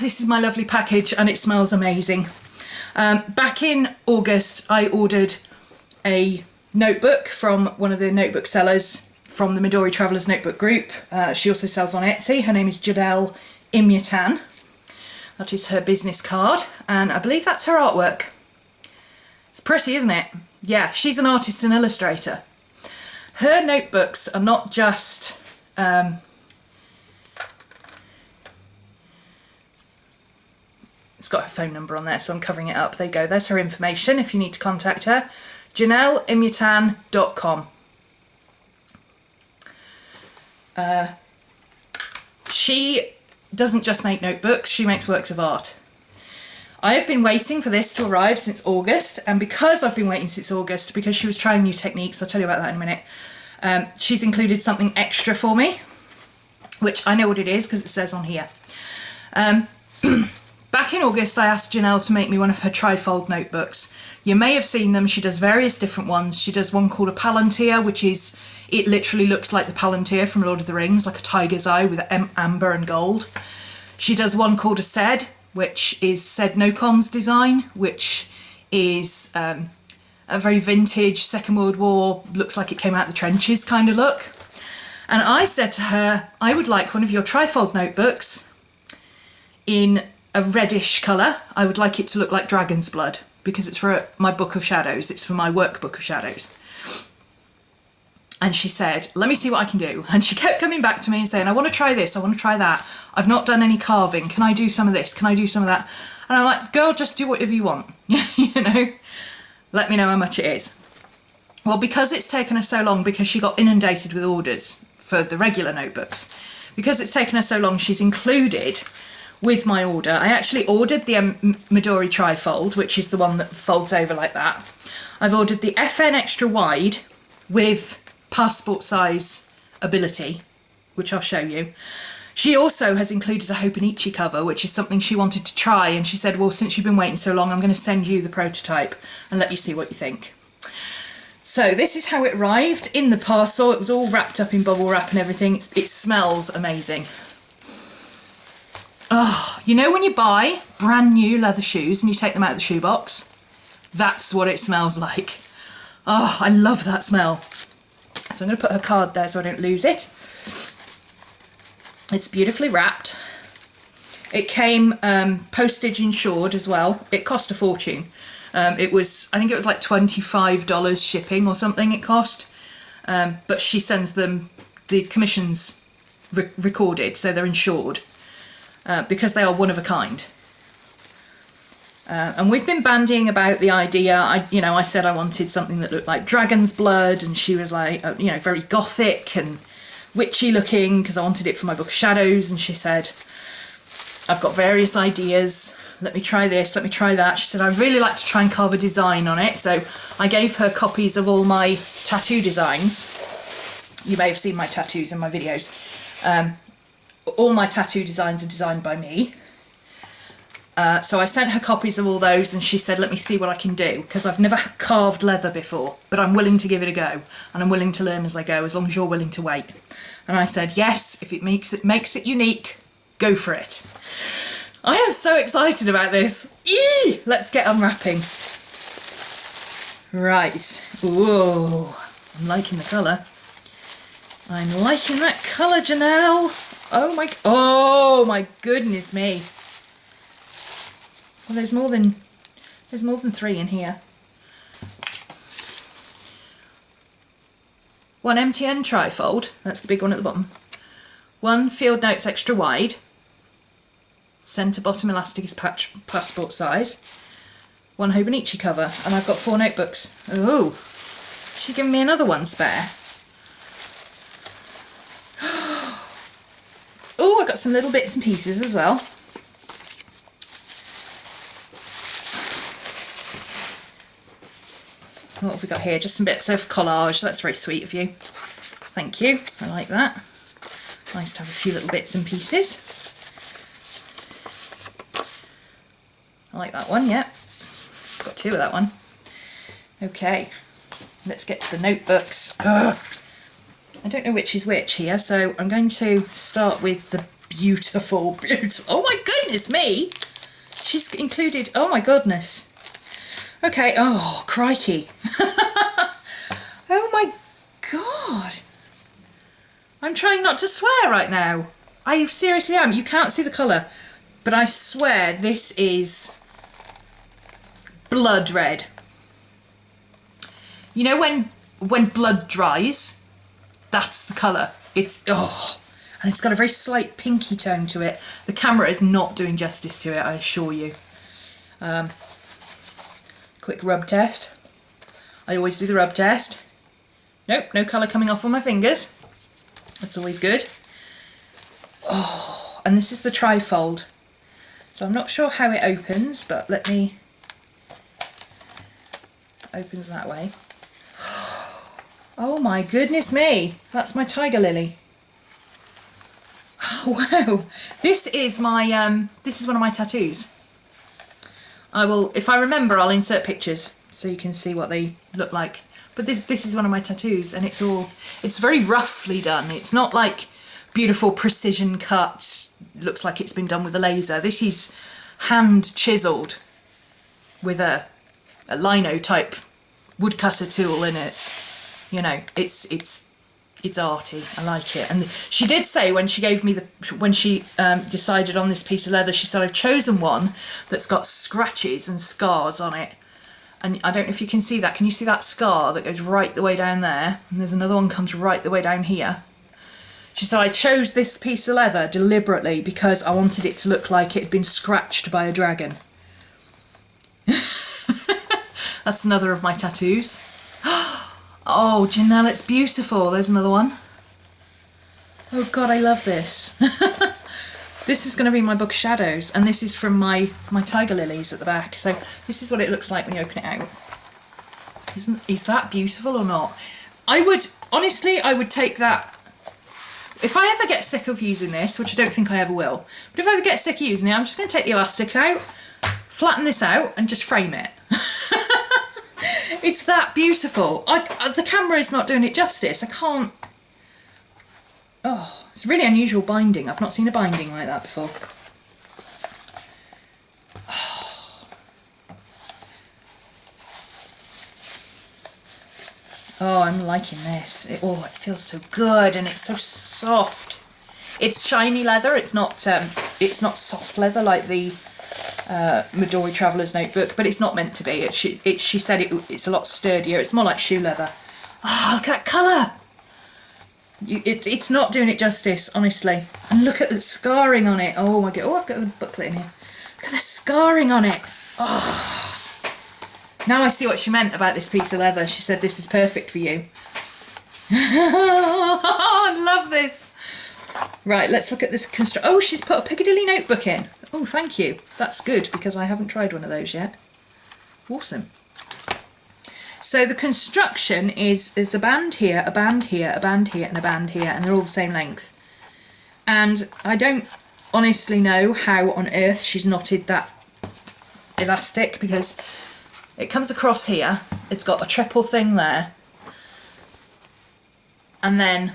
this is my lovely package and it smells amazing. Back in August, I ordered a notebook from one of the notebook sellers from the Midori Travellers Notebook Group. She also sells on Etsy. Her name is Jonel Imutan. That is her business card, and I believe that's her artwork. It's pretty, isn't it? Yeah, she's an artist and illustrator. Her notebooks are not just it's got her phone number on there, so I'm covering it up. There you go, there's her information if you need to contact her. Jonellyfish.com. She doesn't just make notebooks, she makes works of art. I have been waiting for this to arrive since August, and because I've been waiting since August, because she was trying new techniques, I'll tell you about that in a minute, she's included something extra for me, which I know what it is because it says on here. Back in August, I asked Jonel to make me one of her trifold notebooks. You may have seen them. She does various different ones. She does one called a Palantir, which is, it literally looks like the Palantir from Lord of the Rings, like a tiger's eye with amber and gold. She does one called a Sed, which is Sed Nocon's design, which is a very vintage Second World War, looks like it came out of the trenches kind of look. And I said to her, I would like one of your trifold notebooks in a reddish colour. I would like it to look like dragon's blood because it's for my book of shadows. It's for my workbook of shadows. And she said, let me see what I can do. And she kept coming back to me and saying, I want to try this, I want to try that. I've not done any carving. Can I do some of this? Can I do some of that? And I'm like, girl, just do whatever you want. You know, let me know how much it is. Well, because it's taken her so long, because she got inundated with orders for the regular notebooks, because it's taken her so long, she's included with my order. I actually ordered the Midori trifold, which is the one that folds over like that. I've ordered the FN extra wide with passport size ability, which I'll show you. She also has included a Witchy cover, which is something she wanted to try, and she said, well, since you've been waiting so long, I'm going to send you the prototype and let you see what you think. So this is how it arrived in the parcel. It was all wrapped up in bubble wrap and everything. It smells amazing. Oh, you know when you buy brand new leather shoes and you take them out of the shoebox? That's what it smells like. Oh, I love that smell. So I'm going to put her card there so I don't lose it. It's beautifully wrapped. It came postage insured as well. It cost a fortune. I think it was like $25 shipping or something it cost. But she sends them, the commissions recorded, so they're insured. Because they are one of a kind. And we've been bandying about the idea. I said I wanted something that looked like dragon's blood, and she was like, very gothic and witchy looking, because I wanted it for my book of shadows. And she said, I've got various ideas. Let me try this, let me try that. She said, I'd really like to try and carve a design on it. So I gave her copies of all my tattoo designs. You may have seen my tattoos in my videos. All my tattoo designs are designed by me. So I sent her copies of all those, and she said, let me see what I can do, because I've never carved leather before, but I'm willing to give it a go, and I'm willing to learn as I go, as long as you're willing to wait. And I said, yes, if it makes it unique, go for it. I am so excited about this. Eee! Let's get unwrapping. Right. Whoa. I'm liking the colour. I'm liking that colour, Jonel. Oh my goodness me. Well, there's more than 3 in here. One MTN trifold, that's the big one at the bottom. One Field Notes extra wide. Centre bottom elastic is passport size. One Witchy cover, and I've got 4 notebooks. Oh, she's given me another one spare. Oh, I got some little bits and pieces as well. What have we got here? Just some bits of collage. That's very sweet of you. Thank you. I like that. Nice to have a few little bits and pieces. I like that one, yeah. Got 2 of that one. Okay, let's get to the notebooks. Ugh. I don't know which is which here, so I'm going to start with the beautiful, beautiful. Oh my goodness me. She's included, oh my goodness. Okay, oh, crikey. Oh my God. I'm trying not to swear right now. I seriously am. You can't see the colour, but I swear this is blood red. You know when blood dries, that's the colour. It's, oh, and it's got a very slight pinky tone to it. The camera is not doing justice to it, I assure you. Quick rub test. I always do the rub test. Nope, no colour coming off on my fingers. That's always good. Oh, and this is the trifold. So I'm not sure how it opens, but let me... It opens that way. Oh my goodness me, that's my tiger lily. Oh, wow, this is my this is one of my tattoos. I will, if I remember, I'll insert pictures so you can see what they look like. But this is one of my tattoos, and it's very roughly done. It's not like beautiful precision cut, looks like it's been done with a laser. This is hand chiseled with a lino type woodcutter tool in it. You know, it's arty. I like it. And she did say when she gave me when she decided on this piece of leather, she said, I've chosen one that's got scratches and scars on it. And I don't know if you can see that. Can you see that scar that goes right the way down there? And there's another one comes right the way down here. She said, I chose this piece of leather deliberately because I wanted it to look like it had been scratched by a dragon. That's another of my tattoos. Oh, Jonel, it's beautiful. There's another one. Oh God, I love this. This is going to be my book of shadows, and this is from my tiger lilies at the back. So this is what it looks like when you open it out. Is that beautiful or not? I would take that. If I ever get sick of using this, which I don't think I ever will, but if I ever get sick of using it, I'm just going to take the elastic out, flatten this out, and just frame it. It's that beautiful. The camera is not doing it justice. I can't... Oh, it's really unusual binding. I've not seen a binding like that before. Oh, I'm liking this. It feels so good, and it's so soft. It's shiny leather. It's not soft leather like the Midori Traveller's Notebook, but it's not meant to be. She said it's a lot sturdier. It's more like shoe leather. Oh, look at that colour. It's not doing it justice, honestly. And look at the scarring on it. Oh my God. Oh, I've got a booklet in here. Look at the scarring on it. Oh. Now I see what she meant about this piece of leather. She said this is perfect for you. I love this. Right, let's look at this Oh, she's put a Piccadilly notebook in. Oh, thank you. That's good because I haven't tried one of those yet. Awesome. So the construction is a band here, a band here, a band here, and a band here, and they're all the same length. And I don't honestly know how on earth she's knotted that elastic, because it comes across here, it's got a triple thing there, and then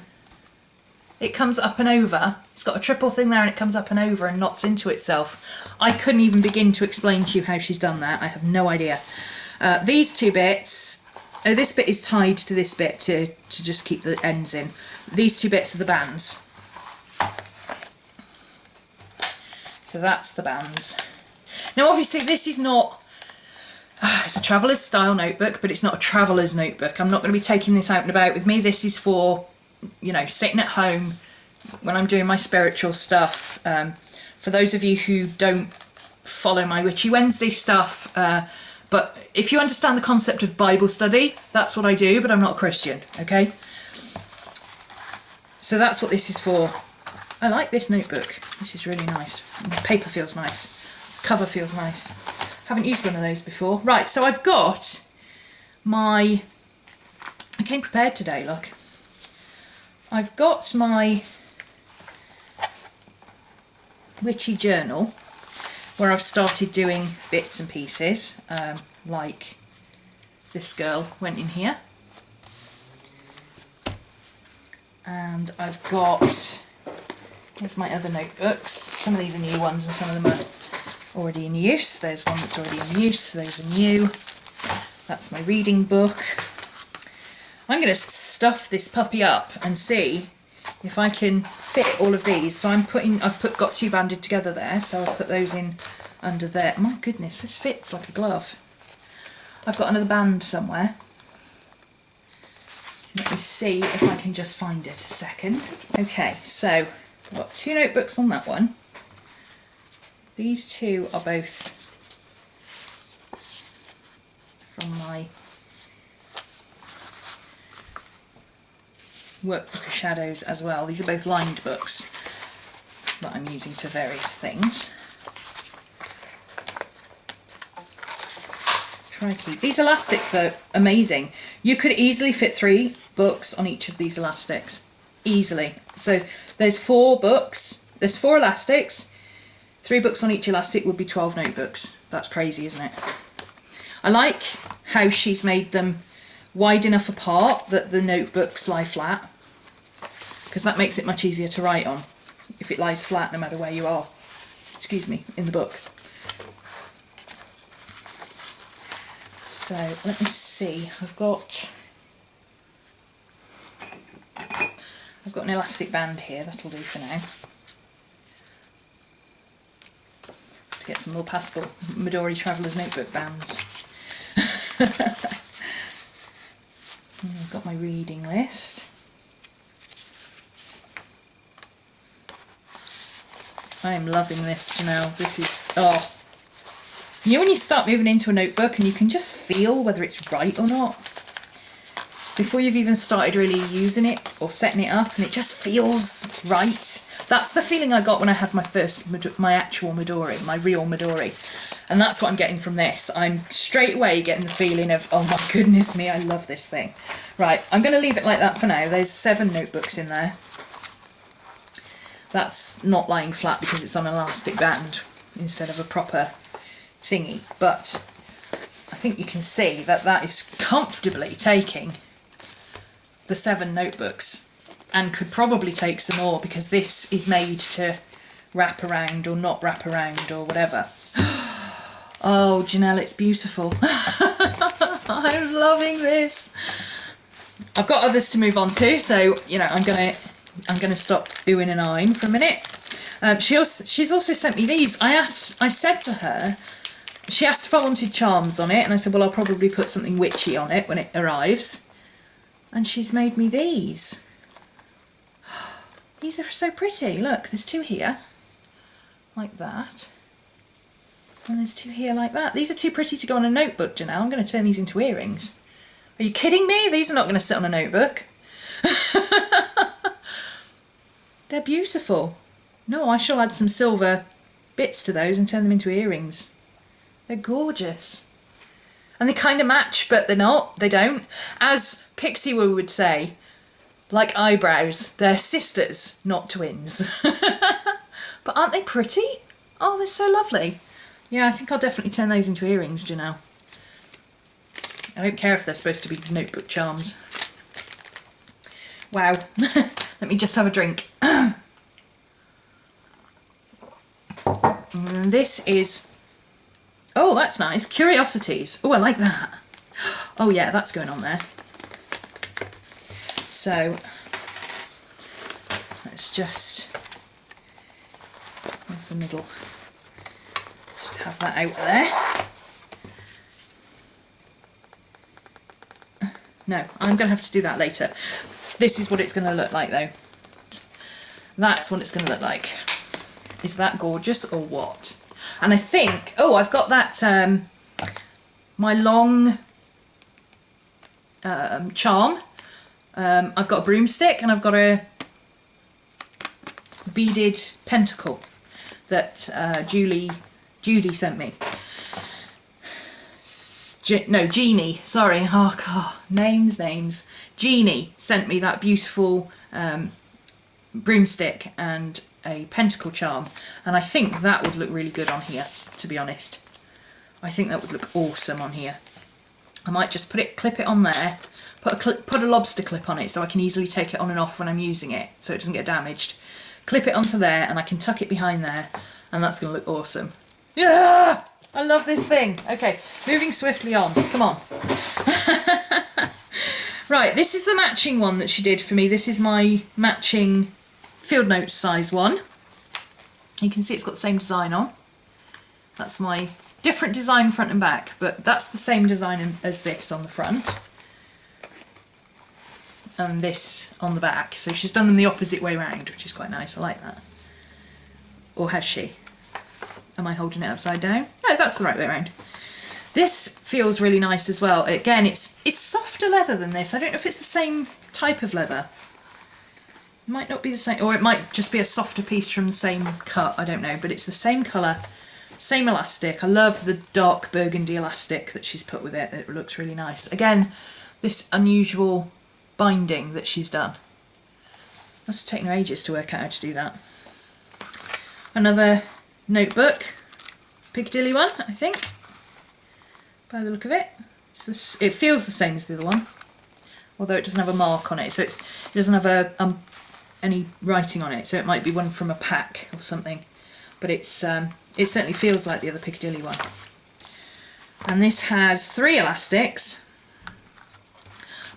it comes up and over. It's got a triple thing there and it comes up and over and knots into itself. I couldn't even begin to explain to you how she's done that. I have no idea. These two bits, this bit is tied to this bit to just keep the ends in. These two bits are the bands. So that's the bands. Now obviously this is not, it's a traveller's style notebook, but it's not a traveller's notebook. I'm not going to be taking this out and about with me. This is for, you know, sitting at home when I'm doing my spiritual stuff. For those of you who don't follow my Witchy Wednesday stuff, but if you understand the concept of Bible study, that's what I do, but I'm not a Christian, okay? So that's what this is for. I like this notebook. This is really nice. The paper feels nice. Cover feels nice. Haven't used one of those before. Right, so I've got my... I came prepared today, look. I've got my Witchy journal where I've started doing bits and pieces, like this girl went in here. And I've got Here's my other notebooks. Some of these are new ones and some of them are already in use. There's one that's already in use, those are new. That's my reading book. I'm going to stuff this puppy up and see if I can fit all of these. So got two banded together there, so I'll put those in under there. My goodness, this fits like a glove. I've got another band somewhere. Let me see if I can just find it a second. Okay, so I've got two notebooks on that one. These two are both from my workbook of shadows as well. These are both lined books that I'm using for various things. Crikey. These elastics are amazing. You could easily fit 3 books on each of these elastics. Easily. So there's 4 books, there's 4 elastics, 3 books on each elastic would be 12 notebooks. That's crazy, isn't it? I like how she's made them wide enough apart that the notebooks lie flat, because that makes it much easier to write on if it lies flat no matter where you are, excuse me, in the book. So let me see, I've got an elastic band here, that'll do for now. To get some more passable Midori Traveller's Notebook bands. I've got my reading list. I am loving this, Jonel. This is, oh. You know when you start moving into a notebook and you can just feel whether it's right or not? Before you've even started really using it or setting it up, and it just feels right. That's the feeling I got when I had my actual Midori, my real Midori. And that's what I'm getting from this. I'm straight away getting the feeling of, oh my goodness me, I love this thing. Right, I'm going to leave it like that for now. There's 7 notebooks in there. That's not lying flat because it's on an elastic band instead of a proper thingy. But I think you can see that that is comfortably taking the 7 notebooks, and could probably take some more because this is made to wrap around or not wrap around or whatever. Oh, Jonel, it's beautiful. I'm loving this. I've got others to move on to, so you know I'm gonna stop doing and eyeing for a minute. She's also sent me these. I said to her, she asked if I wanted charms on it, and I said, well, I'll probably put something witchy on it when it arrives. And she's made me these. These are so pretty. Look, there's 2 here, like that. And there's 2 here like that. These are too pretty to go on a notebook, Jonel. I'm going to turn these into earrings. Are you kidding me? These are not going to sit on a notebook. They're beautiful. No, I shall add some silver bits to those and turn them into earrings. They're gorgeous. And they kind of match, but they're not. They don't. As Pixie Woo would say, like eyebrows, they're sisters, not twins. But aren't they pretty? Oh, they're so lovely. Yeah, I think I'll definitely turn those into earrings, Jonel. I don't care if they're supposed to be notebook charms. Wow. Let me just have a drink. And this is... Oh, that's nice. Curiosities. Oh, I like that. Oh, yeah, that's going on there. So, let's just... There's the middle. Just have that out there. No, I'm going to have to do that later. This is what it's going to look like, though. That's what it's going to look like. Is that gorgeous or what? And I think, oh, I've got that, my long charm. I've got a broomstick and I've got a beaded pentacle that Judy sent me. No, Jeannie, sorry. Oh, God, names. Jeannie sent me that beautiful broomstick and a pentacle charm, and I think that would look really good on here, to be honest. I think that would look awesome on here. I might just clip it on there, put a lobster clip on it so I can easily take it on and off when I'm using it so it doesn't get damaged, clip it onto there, and I can tuck it behind there, and that's going to look awesome. Yeah! I love this thing. Okay, moving swiftly on. Come on. Right, this is the matching one that she did for me. This is my matching Field Notes size one. You can see it's got the same design on. That's my different design front and back, but that's the same design as this on the front. And this on the back. So she's done them the opposite way round, which is quite nice. I like that. Or has she? Am I holding it upside down? No, that's the right way around. This feels really nice as well. Again, it's softer leather than this. I don't know if it's the same type of leather. It might not be the same, or it might just be a softer piece from the same cut. I don't know, but it's the same colour, same elastic. I love the dark burgundy elastic that she's put with it. It looks really nice. Again, this unusual binding that she's done. Must have taken her ages to work out how to do that. Another notebook, Piccadilly one, I think, by the look of it. It feels the same as the other one, although it doesn't have a mark on it, so it doesn't have any writing on it, so it might be one from a pack or something, but it certainly feels like the other Piccadilly one. And this has 3 elastics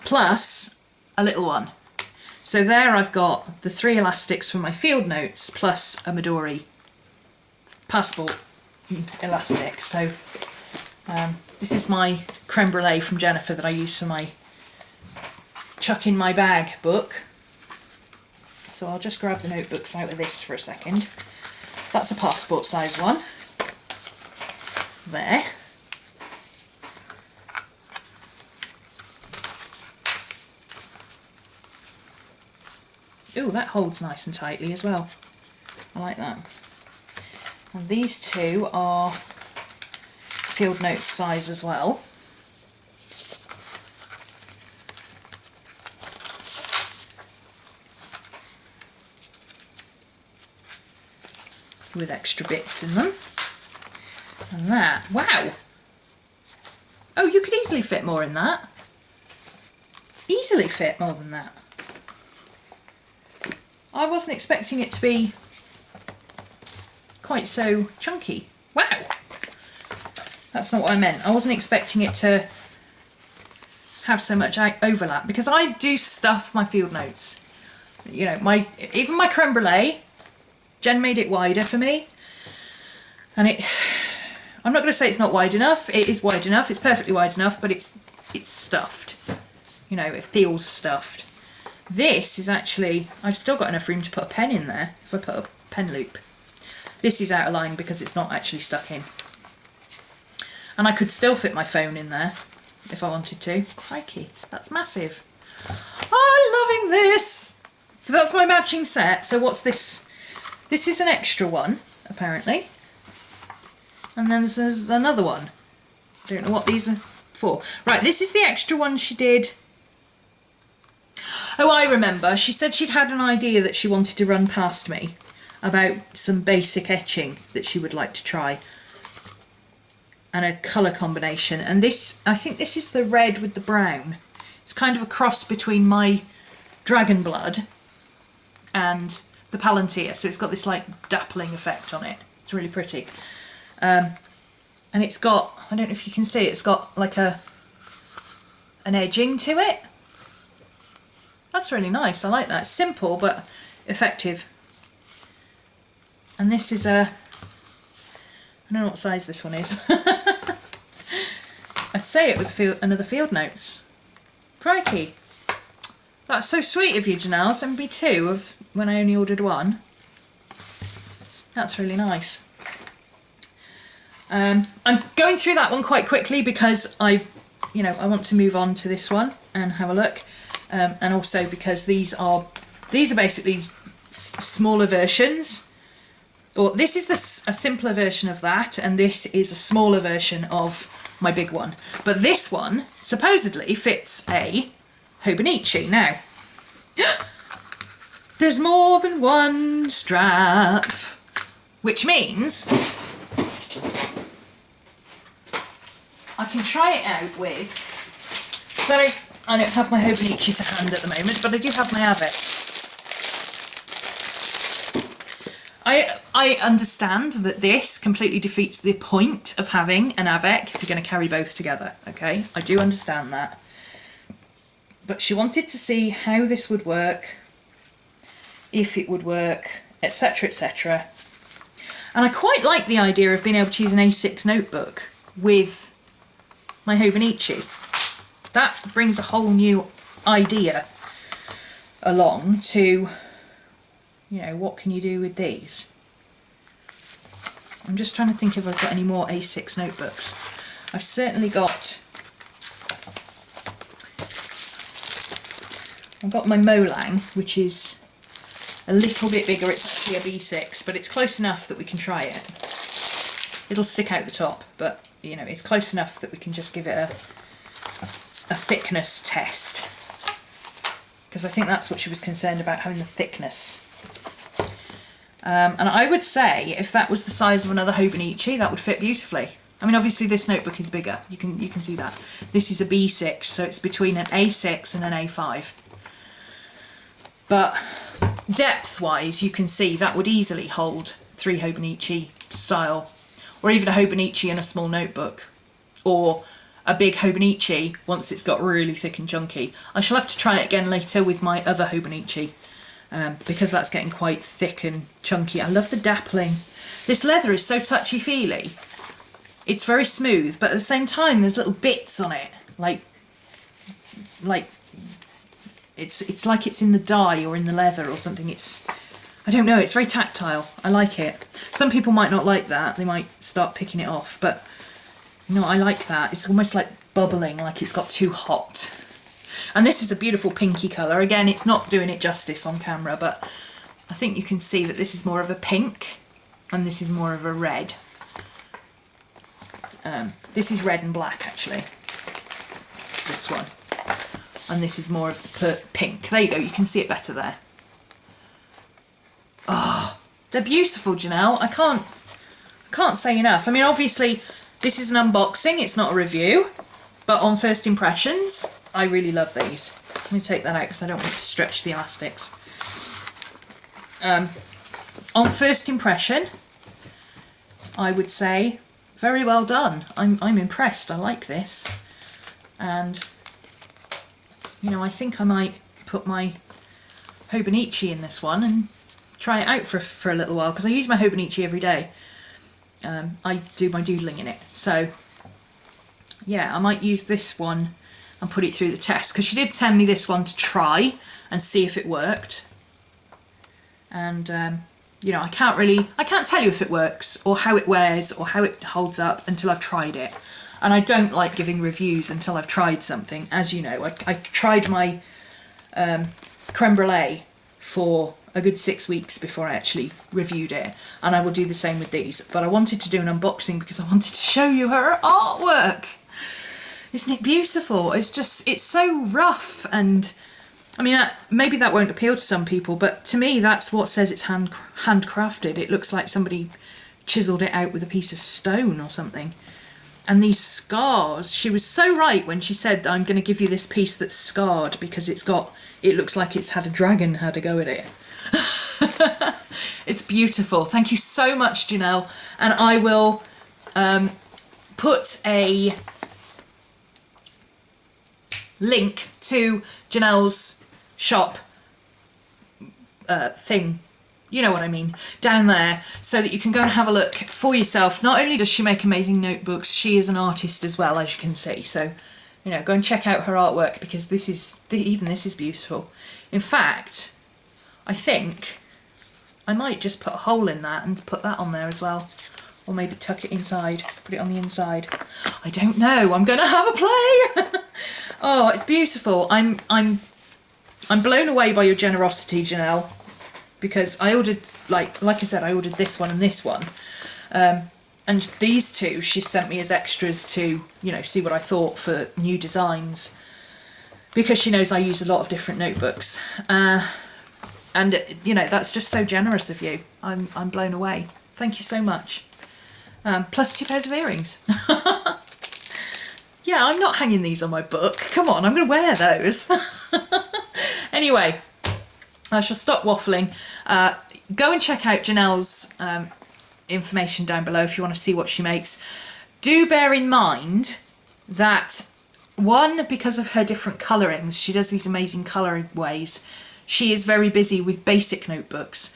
plus a little one. So there I've got the 3 elastics from my Field Notes plus a Midori passport elastic. So this is my creme brulee from Jennifer that I use for my chuck in my bag book. So I'll just grab the notebooks out of this for a second. That's a passport size one. There. Ooh, that holds nice and tightly as well. I like that. And these 2 are Field Notes size as well. With extra bits in them. And that, wow! Oh, you could easily fit more in that. Easily fit more than that. I wasn't expecting it to be quite so chunky. Wow! That's not what I meant. I wasn't expecting it to have so much overlap, because I do stuff my Field Notes. You know, even my creme brulee, Jen made it wider for me, and I'm not going to say it's not wide enough. It is wide enough. It's perfectly wide enough, but it's stuffed. You know, it feels stuffed. This is actually, I've still got enough room to put a pen in there if I put a pen loop. This is out of line because it's not actually stuck in. And I could still fit my phone in there if I wanted to. Crikey, that's massive. I'm loving this. So that's my matching set. So what's this? This is an extra one, apparently. And then there's another one. Don't know what these are for. Right, this is the extra one she did. Oh, I remember. She said she'd had an idea that she wanted to run past me about some basic etching that she would like to try. And a colour combination. And this, I think this is the red with the brown. It's kind of a cross between my Dragon Blood and the Palantir. So it's got this like dappling effect on it. It's really pretty. And it's got, I don't know if you can see, it's got like an edging to it. That's really nice. I like that. It's simple but effective. And this is I don't know what size this one is. I'd say it was another Field Notes. Crikey. That's so sweet of you, Jonel. Send me 2 of when I only ordered 1. That's really nice. I'm going through that one quite quickly because I want to move on to this one and have a look. And also because these are basically smaller versions, or this is a simpler version of that, and this is a smaller version of my big one. But this one supposedly fits a Hobonichi. Now, there's more than one strap, which means I can try it out with. So I don't have my Hobonichi to hand at the moment, but I do have my Avet. I understand that this completely defeats the point of having an avec if you're going to carry both together, okay? I do understand that. But she wanted to see how this would work, if it would work, etc, etc. And I quite like the idea of being able to use an A6 notebook with my Hobonichi. That brings a whole new idea along to, you know, what can you do with these? I'm just trying to think if I've got any more A6 notebooks. I've certainly got, I've got my Molang, which is a little bit bigger. It's actually a B6, but it's close enough that we can try it. It'll stick out the top, but you know, it's close enough that we can just give it a thickness test. Because I think that's what she was concerned about, having the thickness. And I would say if that was the size of another Hobonichi, that would fit beautifully. I mean, obviously this notebook is bigger. You can see that. This is a B6, so it's between an A6 and an A5. But depth-wise, you can see that would easily hold 3 Hobonichi style, or even a Hobonichi in a small notebook, or a big Hobonichi once it's got really thick and chunky. I shall have to try it again later with my other Hobonichi, because that's getting quite thick and chunky. I love the dappling. This leather is so touchy-feely. It's very smooth, but at the same time there's little bits on it, like it's like it's in the dye or in the leather or something. I don't know, it's very tactile. I like it. Some people might not like that. They might start picking it off, but you know, I like that. It's almost like bubbling, like it's got too hot. And this is a beautiful pinky colour. Again, it's not doing it justice on camera, but I think you can see that this is more of a pink and this is more of a red. This is red and black, actually. This one. And this is more of the pink. There you go, you can see it better there. Oh, they're beautiful, Jonel. I can't say enough. I mean, obviously, this is an unboxing, it's not a review, but on first impressions, I really love these. Let me take that out because I don't want to stretch the elastics. On first impression, I would say very well done. I'm impressed. I like this, and you know, I think I might put my Hobonichi in this one and try it out for a little while, because I use my Hobonichi every day. I do my doodling in it, so yeah, I might use this one and put it through the test, because she did send me this one to try and see if it worked. And you know, I can't tell you if it works or how it wears or how it holds up until I've tried it. And I don't like giving reviews until I've tried something. As you know, I tried my creme brulee for a good 6 weeks before I actually reviewed it, and I will do the same with these. But I wanted to do an unboxing because I wanted to show you her artwork. Isn't it beautiful? It's so rough, and I mean, maybe that won't appeal to some people, but to me that's what says it's handcrafted. It looks like somebody chiselled it out with a piece of stone or something. And these scars, she was so right when she said, I'm going to give you this piece that's scarred because it looks like it's had a dragon had a go at it. It's beautiful. Thank you so much, Jonel. And I will put a link to Jonel's shop thing, you know what I mean, down there, so that you can go and have a look for yourself. Not only does she make amazing notebooks, she is an artist as well, as you can see. So, you know, go and check out her artwork, because even this is beautiful. In fact, I think I might just put a hole in that and put that on there as well, or maybe tuck it inside, put it on the inside. I don't know. I'm gonna have a play. Oh, it's beautiful. I'm blown away by your generosity, Jonel, because I ordered, like I said, I ordered this one and this one, and these two she sent me as extras to, you know, see what I thought for new designs, because she knows I use a lot of different notebooks, and you know, that's just so generous of you. I'm blown away. Thank you so much. Plus 2 pairs of earrings. Yeah, I'm not hanging these on my book. Come on, I'm going to wear those. Anyway, I shall stop waffling. Go and check out Jonel's information down below if you want to see what she makes. Do bear in mind that, one, because of her different colourings, she does these amazing colouring ways, she is very busy with basic notebooks.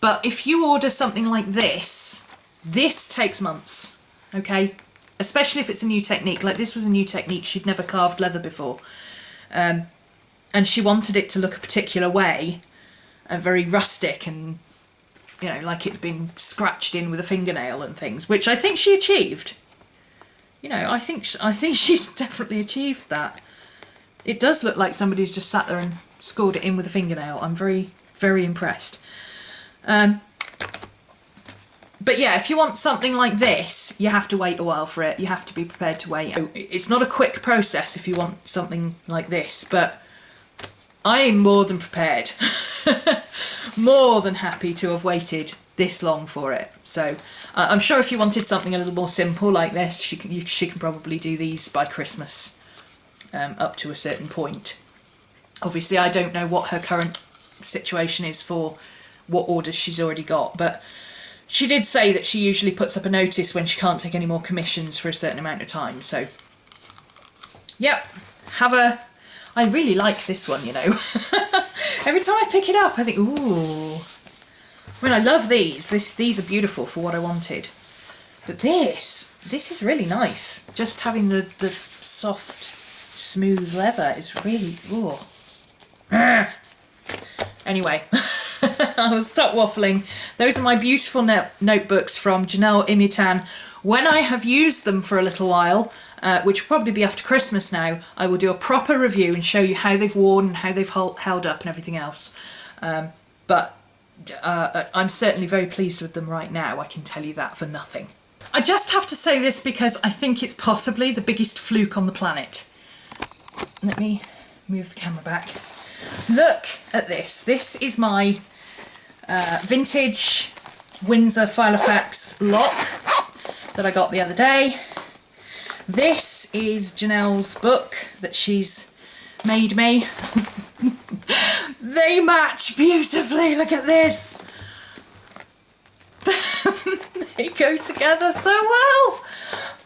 But if you order something like this, this takes months, okay? Especially if it's a new technique. Like this was a new technique, she'd never carved leather before. And she wanted it to look a particular way, and very rustic and, you know, like it'd been scratched in with a fingernail and things, which I think she achieved. You know, I think she's definitely achieved that. It does look like somebody's just sat there and scored it in with a fingernail. I'm very, very impressed. But yeah, if you want something like this, you have to wait a while for it. You have to be prepared to wait. It's not a quick process if you want something like this, but I am more than prepared. More than happy to have waited this long for it. So I'm sure if you wanted something a little more simple like this, she can probably do these by Christmas, up to a certain point. Obviously, I don't know what her current situation is for what orders she's already got, but she did say that she usually puts up a notice when she can't take any more commissions for a certain amount of time. So, yep, I really like this one, you know. Every time I pick it up, I think, ooh. I mean, I love these. These are beautiful for what I wanted. But this is really nice. Just having the soft, smooth leather is really, ooh. Anyway, I will stop waffling. Those are my beautiful notebooks from Jonel Imutan. When I have used them for a little while, which will probably be after Christmas now, I will do a proper review and show you how they've worn and how they've held up and everything else. But I'm certainly very pleased with them right now, I can tell you that for nothing. I just have to say this because I think it's possibly the biggest fluke on the planet. Let me move the camera back. Look at this. This is my vintage Windsor Filofax lock that I got the other day. This is Jonel's book that she's made me. They match beautifully, look at this. They go together so well.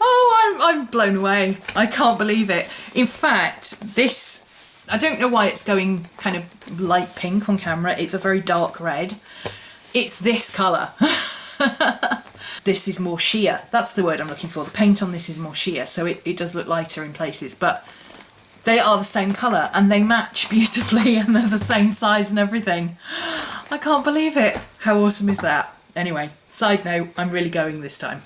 Oh, I'm blown away. I can't believe it. In fact, this, I don't know why it's going kind of light pink on camera. It's a very dark red. It's this colour. This is more sheer. That's the word I'm looking for. The paint on this is more sheer, so it does look lighter in places, but they are the same colour and they match beautifully and they're the same size and everything. I can't believe it. How awesome is that? Anyway, side note, I'm really going this time.